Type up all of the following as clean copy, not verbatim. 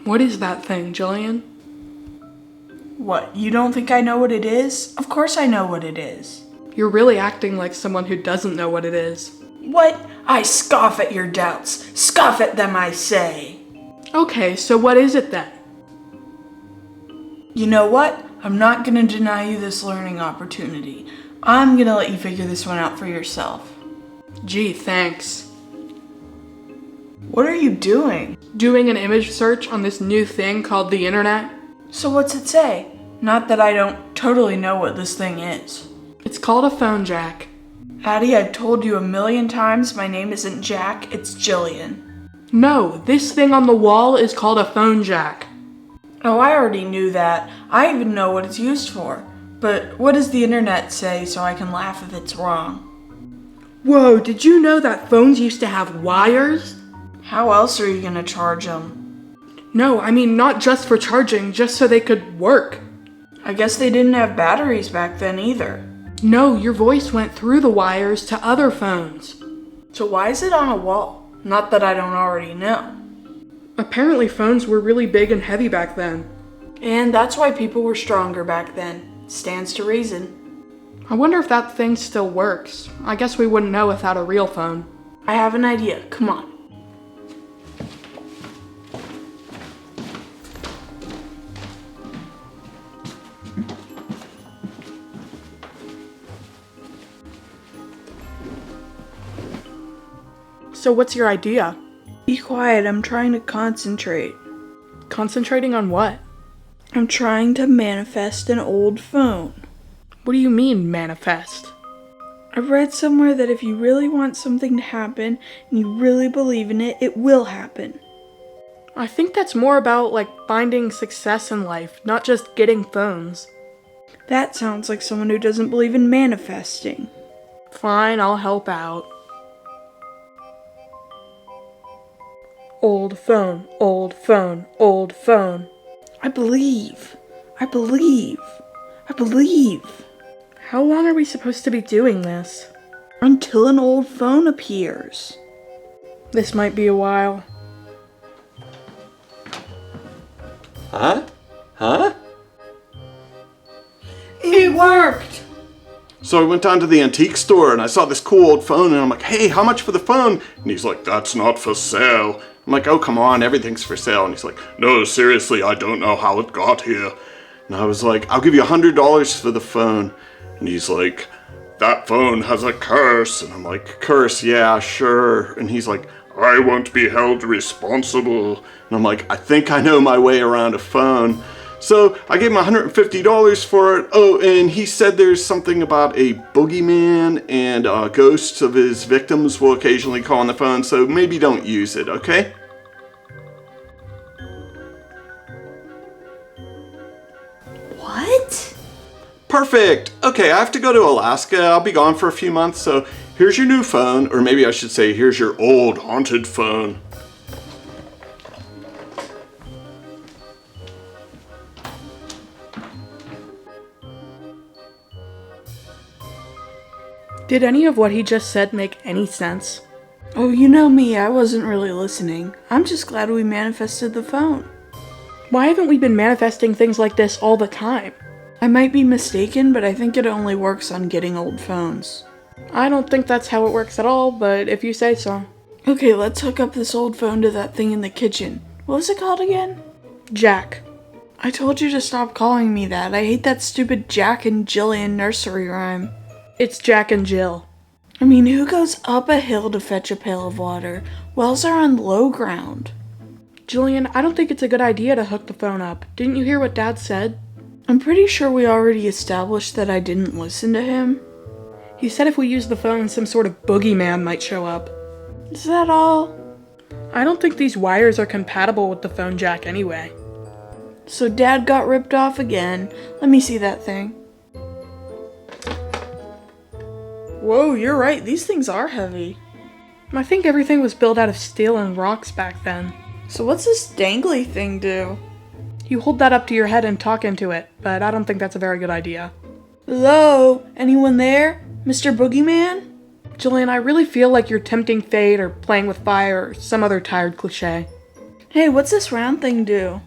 What is that thing, Jillian? What, you don't think I know what it is? Of course I know what it is. You're really acting like someone who doesn't know what it is. What? I scoff at your doubts. Scoff at them, I say. Okay, so what is it then? You know what? I'm not gonna deny you this learning opportunity. I'm gonna let you figure this one out for yourself. Gee, thanks. What are you doing? Doing an image search on this new thing called the internet. So what's it say? Not that I don't totally know what this thing is. It's called a phone jack. Addie, I've told you 1,000,000 times my name isn't Jack, it's Jillian. No, this thing on the wall is called a phone jack. Oh, I already knew that. I even know what it's used for. But what does the internet say so I can laugh if it's wrong? Whoa, did you know that phones used to have wires? How else are you gonna charge them? No, I mean not just for charging, just so they could work. I guess they didn't have batteries back then either. No, your voice went through the wires to other phones. So why is it on a wall? Not that I don't already know. Apparently phones were really big and heavy back then. And that's why people were stronger back then. Stands to reason. I wonder if that thing still works. I guess we wouldn't know without a real phone. I have an idea. Come on. So what's your idea? Be quiet, I'm trying to concentrate. Concentrating on what? I'm trying to manifest an old phone. What do you mean, manifest? I read somewhere that if you really want something to happen and you really believe in it, it will happen. I think that's more about like finding success in life, not just getting phones. That sounds like someone who doesn't believe in manifesting. Fine, I'll help out. Old phone, old phone, old phone. I believe. I believe. I believe. How long are we supposed to be doing this? Until an old phone appears. This might be a while. Huh? Huh? It worked! So I went down to the antique store and I saw this cool old phone and I'm like, hey, how much for the phone? And he's like, that's not for sale. I'm like, oh, come on, everything's for sale. And he's like, no, seriously, I don't know how it got here. And I was like, I'll give you $100 for the phone. And he's like, that phone has a curse. And I'm like, curse, yeah, sure. And he's like, I won't be held responsible. And I'm like, I think I know my way around a phone. So I gave him $150 for it. Oh, and he said there's something about a boogeyman and ghosts of his victims will occasionally call on the phone, so maybe don't use it, okay? What? Perfect. Okay, I have to go to Alaska. I'll be gone for a few months, so here's your new phone, or maybe I should say here's your old haunted phone. Did any of what he just said make any sense? Oh, you know me, I wasn't really listening. I'm just glad we manifested the phone. Why haven't we been manifesting things like this all the time? I might be mistaken, but I think it only works on getting old phones. I don't think that's how it works at all, but if you say so. Okay, let's hook up this old phone to that thing in the kitchen. What was it called again? Jack. I told you to stop calling me that. I hate that stupid Jack and Jillian nursery rhyme. It's Jack and Jill. I mean, who goes up a hill to fetch a pail of water? Wells are on low ground. Jillian, I don't think it's a good idea to hook the phone up. Didn't you hear what Dad said? I'm pretty sure we already established that I didn't listen to him. He said if we use the phone, some sort of boogeyman might show up. Is that all? I don't think these wires are compatible with the phone jack anyway. So Dad got ripped off again. Let me see that thing. Whoa, you're right. These things are heavy. I think everything was built out of steel and rocks back then. So what's this dangly thing do? You hold that up to your head and talk into it, but I don't think that's a very good idea. Hello? Anyone there? Mr. Boogeyman? Jillian, I really feel like you're tempting fate or playing with fire or some other tired cliche. Hey, what's this round thing do?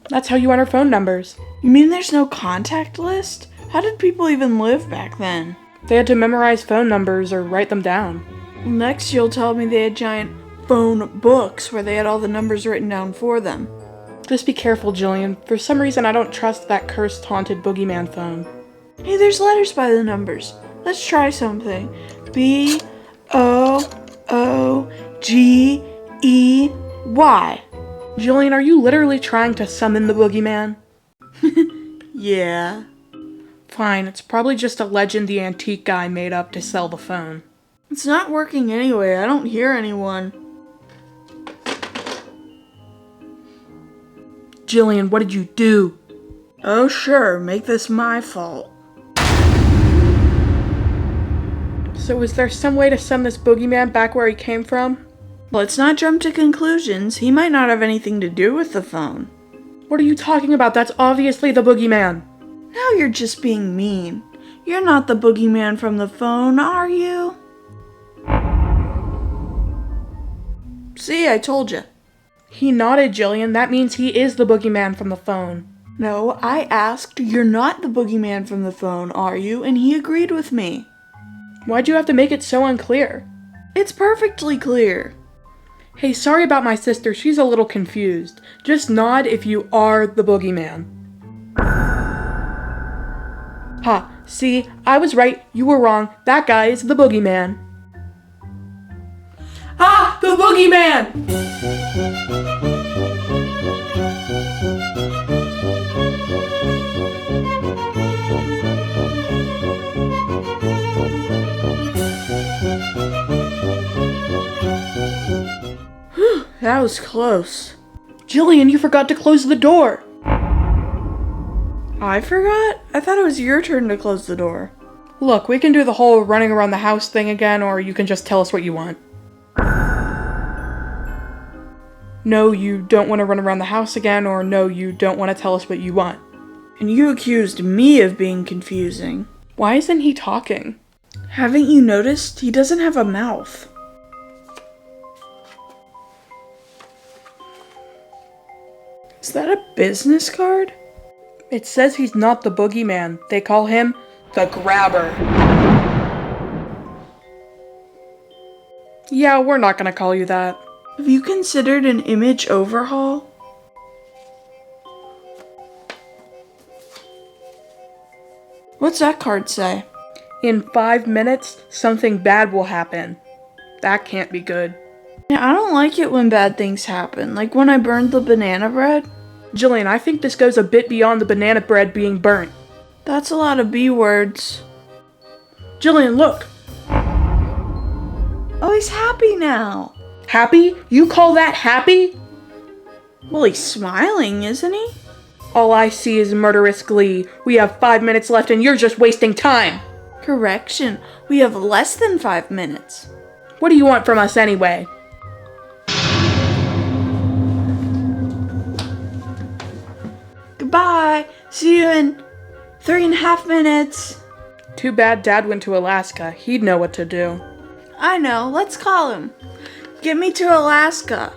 That's how you enter phone numbers. You mean there's no contact list? How did people even live back then? They had to memorize phone numbers or write them down. Next, you'll tell me they had giant phone books where they had all the numbers written down for them. Just be careful, Jillian. For some reason, I don't trust that cursed, haunted boogeyman phone. Hey, there's letters by the numbers. Let's try something. B-O-O-G-E-Y. Jillian, are you literally trying to summon the boogeyman? Yeah. Fine, it's probably just a legend the antique guy made up to sell the phone. It's not working anyway. I don't hear anyone. Jillian, what did you do? Oh, sure. Make this my fault. So is there some way to send this boogeyman back where he came from? Let's not jump to conclusions. He might not have anything to do with the phone. What are you talking about? That's obviously the boogeyman. Now you're just being mean. You're not the boogeyman from the phone, are you? See, I told you. He nodded, Jillian. That means he is the boogeyman from the phone. No, I asked, you're not the boogeyman from the phone, are you? And he agreed with me. Why'd you have to make it so unclear? It's perfectly clear. Hey, sorry about my sister. She's a little confused. Just nod if you are the boogeyman. Ha, see, I was right, you were wrong. That guy is the boogeyman. Ah, the boogeyman! That was close. Jillian, you forgot to close the door. I forgot? I thought it was your turn to close the door. Look, we can do the whole running around the house thing again, or you can just tell us what you want. No, you don't want to run around the house again, or no, you don't want to tell us what you want. And you accused me of being confusing. Why isn't he talking? Haven't you noticed? He doesn't have a mouth. Is that a business card? It says he's not the boogeyman. They call him the grabber. Yeah, we're not gonna call you that. Have you considered an image overhaul? What's that card say? In 5 minutes, something bad will happen. That can't be good. Yeah, I don't like it when bad things happen, like when I burned the banana bread. Jillian, I think this goes a bit beyond the banana bread being burnt. That's a lot of B words. Jillian, look. Oh, he's happy now. Happy? You call that happy? Well, he's smiling, isn't he? All I see is murderous glee. We have 5 minutes left and you're just wasting time. Correction, we have less than 5 minutes. What do you want from us anyway? Goodbye. See you in 3.5 minutes. Too bad Dad went to Alaska. He'd know what to do. I know. Let's call him. Get me to Alaska.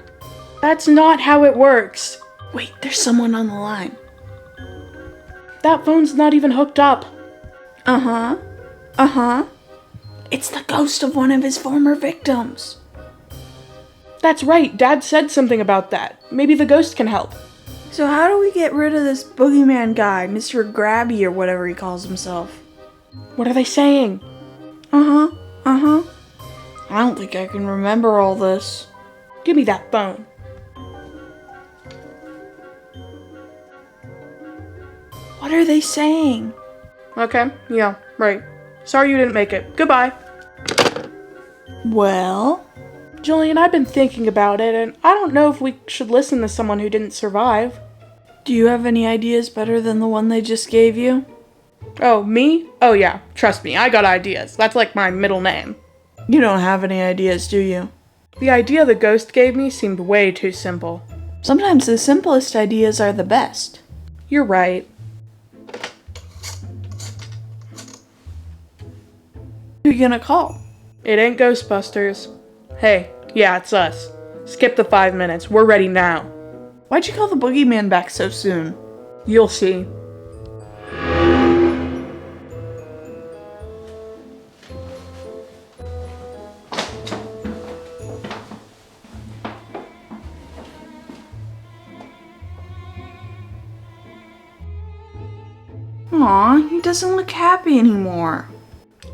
That's not how it works. Wait, there's someone on the line. That phone's not even hooked up. Uh-huh. Uh-huh. It's the ghost of one of his former victims. That's right. Dad said something about that. Maybe the ghost can help. So how do we get rid of this boogeyman guy, Mr. Grabby or whatever he calls himself? What are they saying? Uh-huh. Uh-huh. I don't think I can remember all this. Give me that phone. What are they saying? Okay, yeah, right. Sorry you didn't make it. Goodbye. Well? Jillian, I've been thinking about it, and I don't know if we should listen to someone who didn't survive. Do you have any ideas better than the one they just gave you? Oh, me? Oh yeah, trust me, I got ideas. That's like my middle name. You don't have any ideas, do you? The idea the ghost gave me seemed way too simple. Sometimes the simplest ideas are the best. You're right. Who you gonna call? It ain't Ghostbusters. Hey, yeah, it's us. Skip the 5 minutes. We're ready now. Why'd you call the Boogeyman back so soon? You'll see. Aw, he doesn't look happy anymore.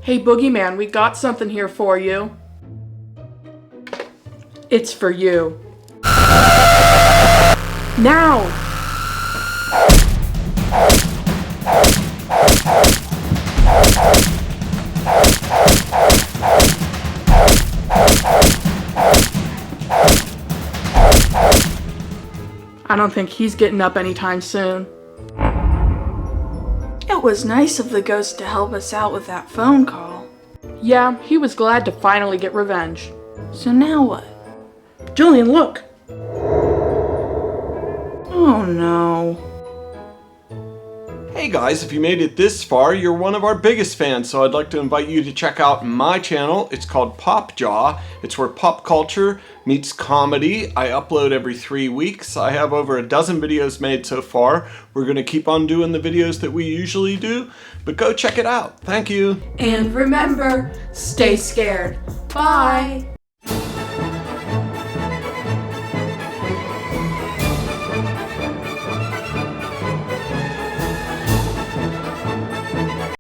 Hey, Boogeyman, we got something here for you. It's for you. Now! I don't think he's getting up anytime soon. It was nice of the ghost to help us out with that phone call. Yeah, he was glad to finally get revenge. So now what? Jillian, look! Oh no. Hey guys, if you made it this far, you're one of our biggest fans, so I'd like to invite you to check out my channel. It's called Pop Jaw. It's where pop culture meets comedy. I upload every 3 weeks. I have over a dozen videos made so far. We're gonna keep on doing the videos that we usually do, but go check it out. Thank you. And remember, stay scared. Bye!